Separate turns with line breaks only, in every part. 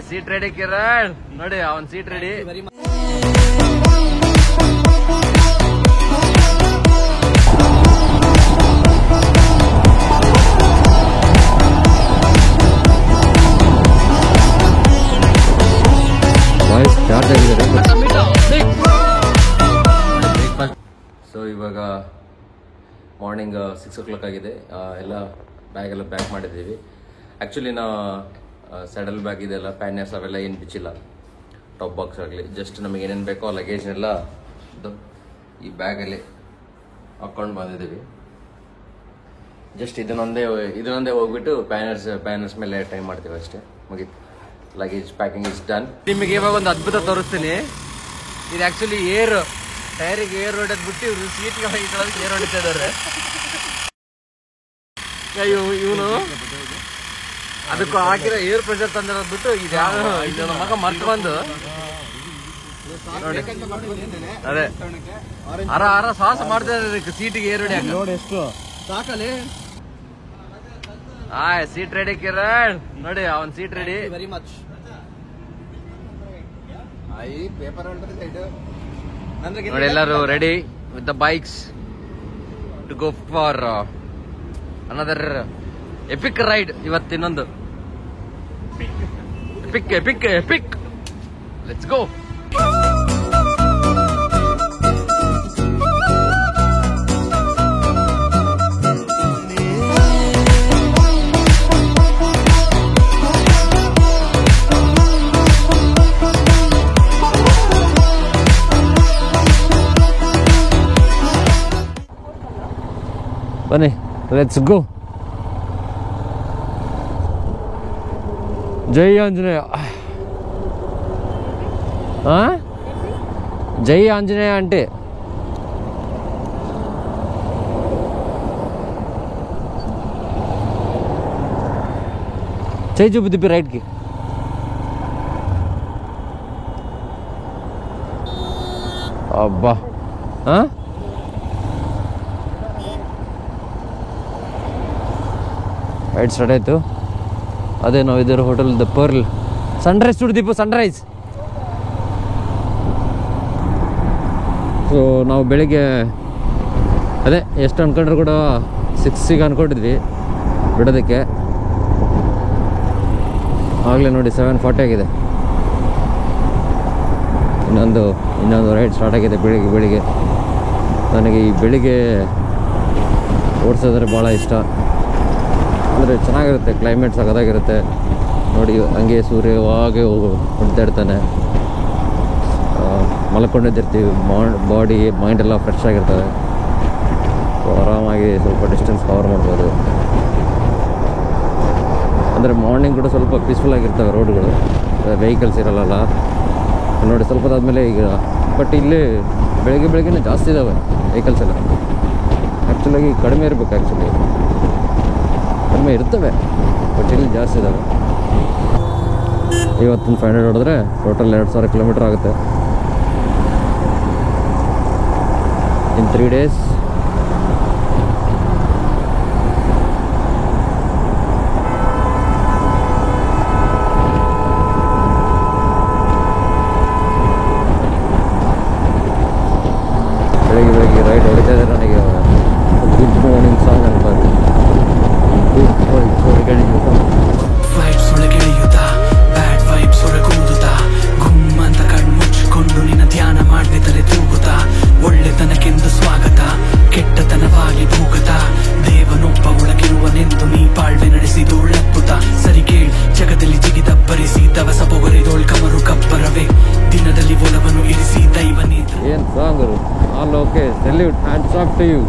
Seat ready Kiran ನೋಡಿ, ಅವನ್ seat ready. So ಇವಾಗ ಮಾರ್ನಿಂಗ್ 6 o'clock ಆಗಿದೆ. ಎಲ್ಲ ಬ್ಯಾಗೆಲ್ಲ ಪ್ಯಾಕ್ ಮಾಡಿದ್ದೀವಿ. ಆ್ಯಕ್ಚುಲಿ ನಾವು ಸ್ಯಾಡಲ್ ಬ್ಯಾಗ್ ಇದೆಲ್ಲ ಪ್ಯಾನರ್ಸ್ ಅವೆಲ್ಲ ಏನು ಬಿಚ್ಚಿಲ್ಲ, ಟಾಪ್ ಬಾಕ್ಸ್ ಆಗಲಿ. ಜಸ್ಟ್ ನಮಗೆ ಏನೇನು ಬೇಕೋ ಆ ಲಗೇಜ್ನೆಲ್ಲ ಈ ಬ್ಯಾಗಲ್ಲಿ ಹಾಕ್ಕೊಂಡು ಬಂದಿದ್ದೀವಿ. ಜಸ್ಟ್ ಇದನ್ನೊಂದೇ ಹೋಗ್ಬಿಟ್ಟು ಪ್ಯಾನರ್ಸ್ ಮೇಲೆ ಟೈಮ್ ಮಾಡ್ತೀವಿ ಅಷ್ಟೇ, ಮುಗೀತು. Luggage packing is done. ನಿಮಗೆ ಇವಾಗ ಒಂದು ಅದ್ಭುತ ತೋರಿಸ್ತೀನಿ. ಇದು ಆ್ಯಕ್ಚುಲಿ ಟೈರಿಗೆ ಏರ್ ಹೊಡೆದ್ ಬಿಟ್ಟು ಇವರು ಸೀಟ್ಗೆ ಏರ್ ಹೊಡಿತಾ ಇದ್ದಾರೆ. ಇವನು ಅದಕ್ಕೂ ಹಾಕಿರೋ ಏರ್ ಪ್ರೆಷರ್ ತಂದಿರೋದು ಬಿಟ್ಟು ಇದು ಮಗ ಮರ್ತು ಬಂದು ನೋಡಿ, ಅದೇ ಅರ ಸಾಹಸ ಮಾಡ್ತಾ ಇದ್ದಾರೆ ಸೀಟಿಗೆ ಏರ್ ಹೊಡಿ ನೋಡಿ. ಎಷ್ಟು ಸಾಕಲ್ಲಿ. ಸೀಟ್ ರೆಡಿ ಕಿರಣ್ ನೋಡಿ, ಅವನ್ ಸೀಟ್ ರೆಡಿ. Very much. ನೋಡಿ ಎಲ್ಲರೂ ready with the bikes to go for another epic ride. ಇವತ್ತಿನೊಂದು ಎಪಿಕ್. Let's go. ಬನ್ನಿ, ಲೆಟ್ಸ್ ಗೋ. ಜೈ ಆಂಜನೇಯ. జై ఆంజనేయ అంటే చేయి చూపు తిప్పి రైట్కి. అబ్బా ರೈಟ್ ಸ್ಟಾರ್ಟ್ ಆಯಿತು. ಅದೇ ನಾವು ಇದರ ಹೋಟೆಲ್ ದ ಪರ್ಲ್. ಸನ್ರೈಸ್ చూడు ದೀಪು, ಸನ್ರೈಸ್. ಸೊ ನಾವು ಬೆಳಿಗ್ಗೆ ಅದೇ ಎಷ್ಟು ಅಂದ್ಕೊಂಡ್ರು ಕೂಡ 6ಗೆ ಅಂದ್ಕೊಂಡಿದ್ವಿ ಬಿಡೋದಕ್ಕೆ. ಆಗಲೇ ನೋಡಿ 7:40 ಆಗಿದೆ. ಇನ್ನೊಂದು ರೈಡ್ ಸ್ಟಾರ್ಟ್ ಆಗಿದೆ ಬೆಳಿಗ್ಗೆ. ನನಗೆ ಈ ಬೆಳಿಗ್ಗೆ ಓಡಿಸೋದ್ರೆ ಭಾಳ ಇಷ್ಟ. ಅಂದರೆ ಚೆನ್ನಾಗಿರುತ್ತೆ, ಕ್ಲೈಮೇಟ್ ಸಖತ್ತಾಗಿರುತ್ತೆ. ನೋಡಿ ಹಂಗೆ ಸೂರ್ಯ ಯಾವಾಗೆ ಹೊಡ್ತಾ ಇರ್ತಾನೆ. ಮಲ್ಕೊಂಡಿದ್ದಿರ್ತೀವಿ, ಬಾಡಿ ಮೈಂಡ್ ಎಲ್ಲ ಫ್ರೆಶ್ ಆಗಿರ್ತದೆ. ಆರಾಮಾಗಿ ಸ್ವಲ್ಪ ಡಿಸ್ಟೆನ್ಸ್ ಕವರ್ ಮಾಡ್ಬೋದು. ಅಂದರೆ ಮಾರ್ನಿಂಗ್ ಕೂಡ ಸ್ವಲ್ಪ ಪೀಸ್ಫುಲ್ ಆಗಿರ್ತವೆ ರೋಡ್ಗಳು, ವೆಹಿಕಲ್ಸ್ ಇರಲ್ಲ ನೋಡಿ. ಸ್ವಲ್ಪ ಆದಮೇಲೆ ಈಗ ಬಟ್ ಇಲ್ಲಿ ಬೆಳಗ್ಗೆ ಜಾಸ್ತಿ ಇದ್ದಾವೆ ವೆಹಿಕಲ್ಸ್ ಎಲ್ಲ. ಆ್ಯಕ್ಚುಲಾಗಿ ಕಡಿಮೆ ಇರಬೇಕು, ಕಡಿಮೆ ಇರ್ತವೆ ಬಟ್ ಇಲ್ಲಿ ಜಾಸ್ತಿ ಇದ್ದಾವೆ. ಇವತ್ತಿನ 500 ಹೊಡೆದ್ರೆ ಟೋಟಲ್ 2000 ಕಿಲೋಮೀಟರ್ ಆಗುತ್ತೆ ಇನ್ 3 days. ಬೆಳಗ್ಗೆ ರೈಡ್ ಹೊಡಿತಾ ಇದ್ದಾರೆ. ನನಗೆ ಗುಡ್ ಮಾರ್ನಿಂಗ್ ಸಾಂಗ್ ಅನ್ಬೋದು.
ವೈಬ್ಸ್ ಒಳಗೆ ಇಳಿಯುತ್ತಾ, ಬ್ಯಾಡ್ ವೈಬ್ಸ್ ಹೊರಗುಂದುತ್ತಾ, ಗುಮ್ಮಂತ ಕಣ್ಮುಚ್ಚಿಕೊಂಡು ನಿನ್ನ ಧ್ಯಾನ ಮಾಡಿದೆ ತಲೆ ತೂಗುತ್ತಾ. ಒಳ್ಳೆತನಕ್ಕೆಂದು ಸ್ವಾಗತ, ಕೆಟ್ಟತನವಾಗಿ ಭೂಗತ. ದೇವನೊಬ್ಬ ಒಳಗಿರುವನೆಂದು ನೀ ಬಾಳ್ವೆ ನಡೆಸಿದು ಅದ್ಭುತ. ಸರಿ ಕೇಳ್, ಜಗದಲ್ಲಿ ಜಿಗಿದಬ್ಬರಿಸಿ ದವಸ ಬೊಗರಿದೋಳ್ ಕಮರು ಕಬ್ಬರವೇ. ದಿನದಲ್ಲಿ ಒಲವನ್ನು ಇರಿಸಿ ದೈವನೇ.
ಏನ್ song all okay. Salute, hands off to you.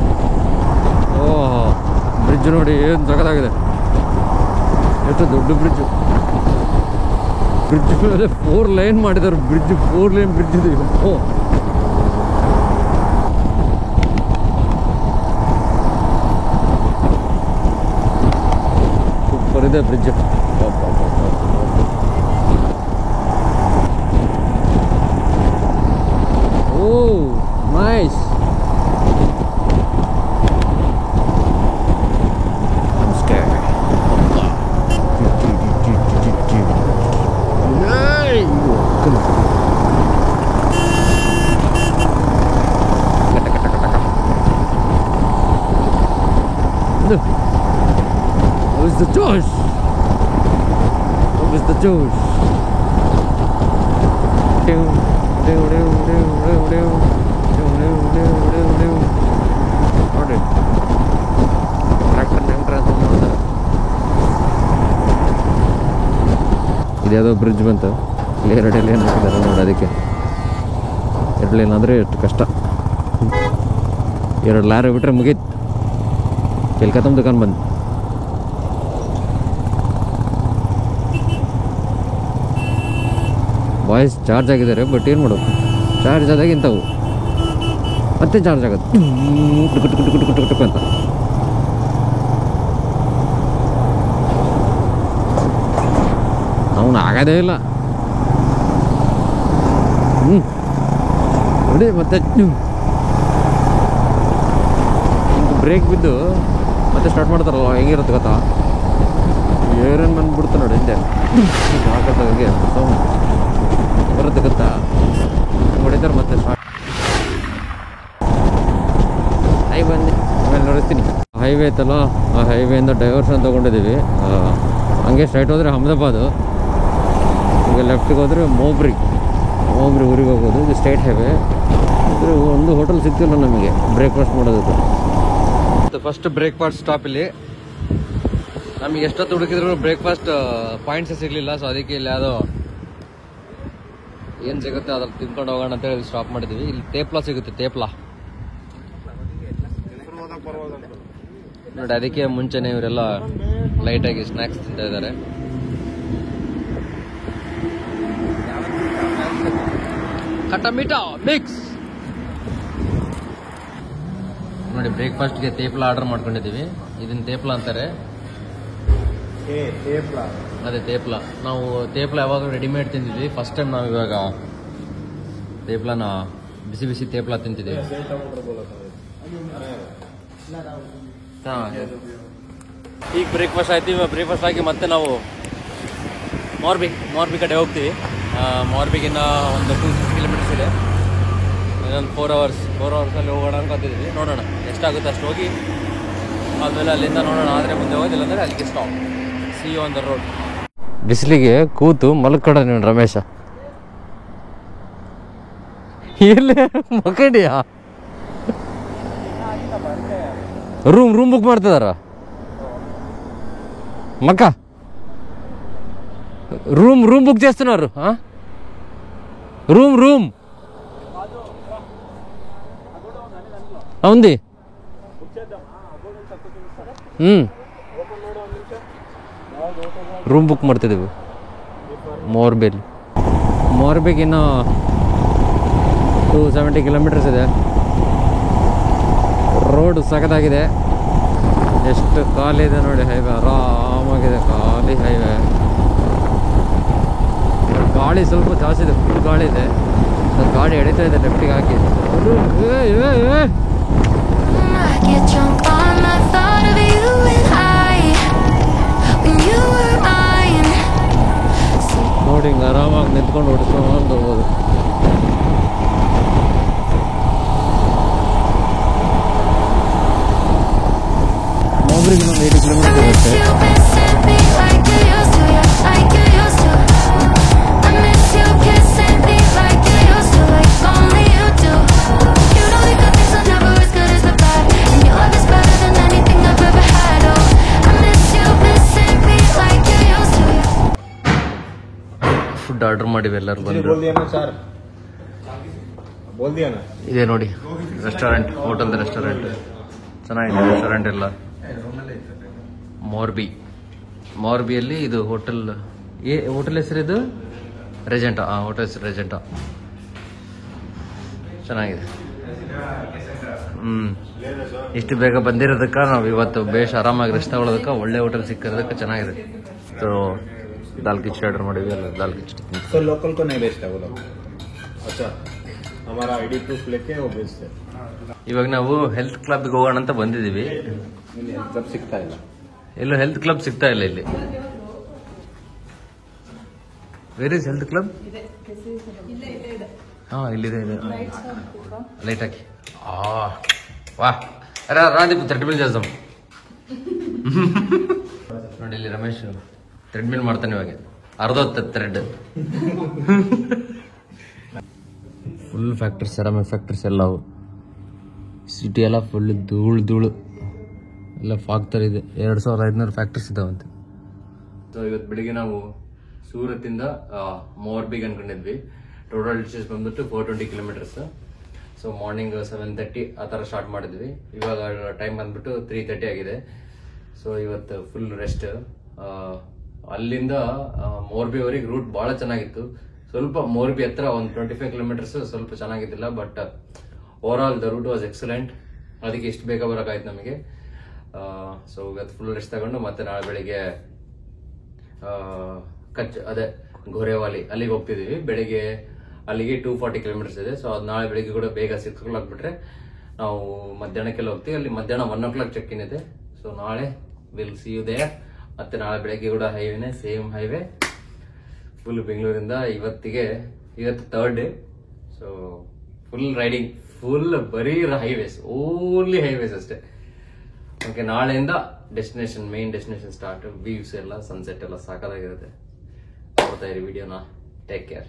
Oh, bridge ನೋಡಿ ಏನು ಜಗದಾಗಿದೆ. ಎಷ್ಟು ದೊಡ್ಡ ಬ್ರಿಡ್ಜ್ ಮೇಲೆ 4 ಲೈನ್ ಮಾಡಿದ್ದಾರೆ. 4 ಲೈನ್ ಬ್ರಿಡ್ಜ್ ಇದೆ. ಸೂಪರ್ ಇದೆ ಬ್ರಿಡ್ಜ್. ಓ ನೈಸ್. Josh! Mr. Josh! ನೋಡಿ ಟ್ರ್ಯಾಕ್ಟರ್ ಹೆಂಗೆ ಟ್ರಾನ್ಸ್ಫರ್ ಮಾಡ್ತಾರೆ. ಇದ್ಯಾವುದೋ ಬ್ರಿಡ್ಜ್ ಬಂತು, ಇಲ್ಲಿ 2 ಲೈನ್ ಹಾಕಿದ್ದಾರೆ ನೋಡಿ. ಅದಕ್ಕೆ 2 ಲೈನ್ ಅಂದರೆ ಎಷ್ಟು ಕಷ್ಟ. 2 ಲಾರಿ ಬಿಟ್ಟರೆ ಮುಗೀತು. ಕೆಲ್ಕತ್ತಮ್ಮ ದುಕಾನ್ ಬಂದು ವಾಯ್ಸ್ ಚಾರ್ಜ್ ಆಗಿದ್ದಾರೆ. ಬಟ್ ಏನು ಮಾಡೋದು, ಚಾರ್ಜ್ ಆದಾಗ ಇಂಥವು ಮತ್ತೆ ಚಾರ್ಜ್ ಆಗುತ್ತೆ ಅಂತ. ಅವನು ಆಗೋದೇ ಇಲ್ಲ. ನೋಡಿ ಮತ್ತೆ ಬ್ರೇಕ್ ಬಿದ್ದು ಮತ್ತೆ ಸ್ಟಾರ್ಟ್ ಮಾಡ್ತಾರಲ್ವ, ಹೆಂಗಿರುತ್ತೆ ಗೊತ್ತಾ? ಏರೇನು ಬಂದ್ಬಿಡ್ತು ನೋಡಿ ಹಿಂದೆ ಹಾಗೆ ಸೌಂಡ್ ಬರುತ್ತೆ ಗೊತ್ತಾ? ಹೊಡಿತಾರೆ ಮತ್ತೆ ಸ್ಟಾರ್ಟ್. ಬಂದು ಆಮೇಲೆ ನೋಡಿಸ್ತೀನಿ. ಹೈವೇ ಐತಲ್ಲ, ಆ ಹೈವೇಯಿಂದ ಡೈವರ್ಷನ್ ತೊಗೊಂಡಿದ್ದೀವಿ. ಹಂಗೆ ಸ್ಟ್ರೈಟ್ ಹೋದರೆ ಅಹಮದಾಬಾದು, ಈಗ ಲೆಫ್ಟಿಗೆ ಹೋದರೆ ಮೋಬ್ರಿ ಊರಿಗೆ ಹೋಗೋದು. ಇದು ಸ್ಟೇಟ್ ಹೈವೇ. ಅಂದರೆ ಒಂದು ಹೋಟೆಲ್ ಸಿಗ್ತಿಲ್ಲ ನಮಗೆ ಬ್ರೇಕ್ಫಾಸ್ಟ್ ಮಾಡೋದಕ್ಕೆ. ಫಸ್ಟ್ ಬ್ರೇಕ್ಫಾಸ್ಟ್ ಸ್ಟಾಪ್ ಇಲ್ಲಿ. ನಮಗೆ ಎಷ್ಟೊತ್ತು ಹುಡುಕಿದ್ರು ಬ್ರೇಕ್ಫಾಸ್ಟ್ ಪಾಯಿಂಟ್ಸೇ ಸಿಗಲಿಲ್ಲ. ಸೊ ಅದಕ್ಕೆ ಇಲ್ಲಿ ಯಾವುದೋ ಏನು ಸಿಗುತ್ತೆ ಅದ್ರಲ್ಲಿ ತಿನ್ಕೊಂಡು ಹೋಗೋಣ ಅಂತೇಳಿ ಸ್ಟಾಪ್ ಮಾಡಿದ್ದೀವಿ. ಇಲ್ಲಿ ತೇಪ್ಲಾ ಸಿಗುತ್ತೆ, ತೇಪ್ಲಾ ನೋಡಿ. ಅದಕ್ಕೆ ಮುಂಚೆನೇ ಇವರೆಲ್ಲ ಲೈಟಾಗಿ ಸ್ನ್ಯಾಕ್ಸ್ ತಿಂತಾ ಇದ್ದಾರೆ. ಖಟ್ಟ ಮೀಠಾ ಮಿಕ್ಸ್ ನೋಡಿ. ಬ್ರೇಕ್ಫಾಸ್ಟ್ಗೆ ತೇಪ್ಲಾ ಆರ್ಡರ್ ಮಾಡ್ಕೊಂಡಿದ್ದೀವಿ. ಇದನ್ನ ತೇಪ್ಲಾ ಅಂತಾರೆ. ಅದೇ ತೇಪ್ಲಾ. ನಾವು ತೇಪ್ಲಾ ಯಾವಾಗ ರೆಡಿಮೇಡ್ ತಿಂತಿದ್ವಿ. ಫಸ್ಟ್ ಟೈಮ್ ನಾವು ಇವಾಗ ತೇಪ್ಲಾನ ಬಿಸಿ ಬಿಸಿ ತೇಪ್ಲಾ ತಿಂತಿದ್ದೀವಿ. ಈಗ ಬ್ರೇಕ್ಫಾಸ್ಟ್ ಆಯ್ತು. ಇವಾಗ ಬ್ರೇಕ್ಫಾಸ್ಟ್ ಆಗಿ ಮತ್ತೆ ನಾವು ಮಾರ್ಬಿ ಕಡೆ ಹೋಗ್ತೀವಿ. ಮಾರ್ಬಿಗಿನ್ನ ಒಂದು 260 ಕಿಲೋಮೀಟರ್ಸ್ ಇದೆ. ಇನ್ನೊಂದು 4 ಅವರ್ಸಲ್ಲಿ ಹೋಗೋಣ ಅನ್ಕೊತಿದ್ದೀವಿ. ನೋಡೋಣ ಎಷ್ಟಾಗುತ್ತೆ ಅಷ್ಟು ಹೋಗಿ ಆದಮೇಲೆ ಅಲ್ಲಿಂದ ನೋಡೋಣ. ಆದರೆ ಮುಂದೆ ಹೋಗೋದಿಲ್ಲ ಅಂದರೆ ಅಲ್ಲಿಗೆ stop. See you on the road. ಬಿಸಿಲಿಗೆ ಕೂತು ಮಲ್ಕಡ ನೀವು ರಮೇಶ. ಎಲ್ಲಿ ಮಕ್ಕಂಡಿಯಾ? ರೂಮ್ ಬುಕ್ ಮಾಡ್ತಿದಾರ మక్క రూమ్ బుక్ చేస్తున్నారు రూమ్ ఉంది ರೂಮ್ ಬುಕ್ ಮಾಡ್ತಿದ್ದೀವಿ ಮೋರ್ಬಿಗೆ ಇನ್ನು 270 ಕಿಲೋಮೀಟರ್ಸ್ ಇದೆ. ರೋಡ್ ಸಖತ್ತಾಗಿದೆ. ಎಷ್ಟು ಖಾಲಿ ಇದೆ ನೋಡಿ. ಹೈವೇ ಆರಾಮಾಗಿದೆ, ಖಾಲಿ ಹೈವೇ. ಗಾಳಿ ಸ್ವಲ್ಪ ಜಾಸ್ತಿ ಇದೆ, ಫುಲ್ ಗಾಳಿ ಇದೆ. ಗಾಡಿ ಎಡಿತಾ ಇದೆ ಲೆಫ್ಟಿಗೆ ಹಾಕಿ. ನೋಡಿ ಹಿಂಗೆ ಆರಾಮಾಗಿ ನಿಂತ್ಕೊಂಡು ಓಡಿಸ್ಕೊಂಡು ಹೋಗ್ಬೋದು. ಒಬ್ರಿಗೆ ಒಂದು 80 ಕಿಲೋಮೀಟರ್ ಇರುತ್ತೆ. ಫುಡ್ ಆರ್ಡರ್ ಮಾಡಿವಿ ಎಲ್ಲರೂ ಬಂದರು. ಇದೆ ನೋಡಿ ರೆಸ್ಟೋರೆಂಟ್, ಹೋಟೆಲ್ ರೆಸ್ಟೋರೆಂಟ್ ಚೆನ್ನಾಗಿದೆ. ರೆಸ್ಟೋರೆಂಟ್ ಎಲ್ಲ ಮಾರ್ಬಿಯಲ್ಲಿ. ಇದು ಹೋಟೆಲ್ ಹೆಸರು ಇದು ರೆಜೆಂಟಾ. ಹೋಟೆಲ್ ಹೆಸರು ರೆಜೆಂಟಾ. ಚೆನ್ನಾಗಿದೆ. ಇಷ್ಟು ಬೇಗ ಬಂದಿರೋದಕ್ಕೆ ನಾವು ಇವತ್ತು ಬೇಷ್ ಆರಾಮಾಗಿ ರೆಸ್ಟ್ ತಗೊಳ್ಳೋದಕ್ಕೆ ಒಳ್ಳೆ ಹೋಟೆಲ್ ಸಿಕ್ಕಿರೋದಕ್ಕೆ ಚೆನ್ನಾಗಿದೆ. ಸೊ दाल खिचड़ी ऑर्डर ಮಾಡಿವಿ. ಎಲ್ಲ दाल खिचड़ी
तो लोकल को नहीं बेचता वो लोग. अच्छा हमारा आईडी प्रूफ लेके वो बेचते.
ಇವಾಗ ನಾವು ಹೆಲ್ತ್ ಕ್ಲಬ್ಗೆ ಹೋಗೋಣ ಅಂತ ಬಂದಿದ್ದೀವಿ.
ಕ್ಲಬ್ ಸಿಗ್ತಾ ಇಲ್ಲ,
ಎಲ್ಲೂ ಹೆಲ್ತ್ ಕ್ಲಬ್ ಸಿಗ್ತಾ ಇಲ್ಲ ಇಲ್ಲಿ. Where is health club? ಹಾಂ ಇಲ್ಲಿದೆ. లైట్ ಹಾಕಿ. వాహ్ అరే రాంది 30 బిల్ చేద్దాం. ನೋಡಿ ಇಲ್ಲಿ ರಮೇಶ್ ಥ್ರೆಡ್ ಮಿಲ್ ಮಾಡ್ತಾನೆ ಇವಾಗ ಅರ್ಧೊತ್ತ thread. Full factories ceramic factories ಎಲ್ಲವು. ಸಿಟಿ ಎಲ್ಲ ಫುಲ್ ಧೂಳು ಎಲ್ಲ ಫಾಗ್ ಥರ ಇದೆ. 2500 ಫ್ಯಾಕ್ಟ್ರೀಸ್ ಇದಾವಂತೆ. ಸೊ ಇವತ್ತು ಬೆಳಿಗ್ಗೆ ನಾವು ಸೂರತ್ತಿಂದ ಮೋರ್ಬಿಗೆ ಅನ್ಕೊಂಡಿದ್ವಿ. ಟೋಟಲ್ ಡಿಸ್ಟೆನ್ಸ್ ಬಂದ್ಬಿಟ್ಟು 420 ಕಿಲೋಮೀಟರ್ಸ್. ಸೊ ಮಾರ್ನಿಂಗ್ 7:30 ಆ ಥರ ಸ್ಟಾರ್ಟ್ ಮಾಡಿದ್ವಿ. ಇವಾಗ ಟೈಮ್ ಬಂದ್ಬಿಟ್ಟು 3:30 ಆಗಿದೆ. ಸೊ ಇವತ್ತು ಫುಲ್ ರೆಸ್ಟ್. ಅಲ್ಲಿಂದ ಮೋರ್ಬಿವರೆಗೆ ರೂಟ್ ಭಾಳ ಚೆನ್ನಾಗಿತ್ತು. ಸ್ವಲ್ಪ ಮೋರ್ಬಿ ಹತ್ರ ಒಂದು 25 ಕಿಲೋಮೀಟರ್ಸ್ ಸ್ವಲ್ಪ ಚೆನ್ನಾಗಿದ್ದಿಲ್ಲ, but over all the route was excellent. ಅದಕ್ಕೆ ಇಷ್ಟು ಬೇಗ ಬರೋಕ್ಕಾಯ್ತು ನಮಗೆ. ಸೊ ಇವತ್ತು ಫುಲ್ ರೆಸ್ಟ್ ತಗೊಂಡು ಮತ್ತೆ ನಾಳೆ ಬೆಳಿಗ್ಗೆ ಅದೇ ಘೋರೆವಾಲಿ ಅಲ್ಲಿಗೆ ಹೋಗ್ತಿದೀವಿ. ಬೆಳಿಗ್ಗೆ ಅಲ್ಲಿಗೆ 240 ಕಿಲೋಮೀಟರ್ಸ್ ಇದೆ. ಸೊ ಅದು ನಾಳೆ ಬೆಳಿಗ್ಗೆ ಕೂಡ ಬೇಗ 6 o'clock ಬಿಟ್ರೆ ನಾವು ಮಧ್ಯಾಹ್ನಕ್ಕೆಲ್ಲ ಹೋಗ್ತೀವಿ. ಅಲ್ಲಿ ಮಧ್ಯಾಹ್ನ 1 o'clock ಚೆಕ್ ಇನ್ ಇದೆ. ಸೊ ನಾಳೆ ವಿಲ್ ಸಿ ಯು ದೇರ್. ಮತ್ತೆ ನಾಳೆ ಬೆಳಗ್ಗೆ ಕೂಡ ಹೈವೇನೆ, ಸೇಮ್ ಹೈವೇ ಫುಲ್ ಬೆಂಗಳೂರಿಂದ. ಇವತ್ತು 3rd day. So full riding, full ಬರೀ ಹೈವೇಸ್, ಓನ್ಲಿ ಹೈವೇಸ್ ಅಷ್ಟೇ. ಓಕೆ, ನಾಳೆಯಿಂದ ಮೇನ್ ಡೆಸ್ಟಿನೇಷನ್ ಸ್ಟಾರ್ಟ್. ವ್ಯೂಸ್ ಎಲ್ಲ, ಸನ್ಸೆಟ್ ಎಲ್ಲ ಸಾಕಾಗಿರುತ್ತೆ. ನೋಡ್ತಾ ಇರಿ ವಿಡಿಯೋನ. Take care.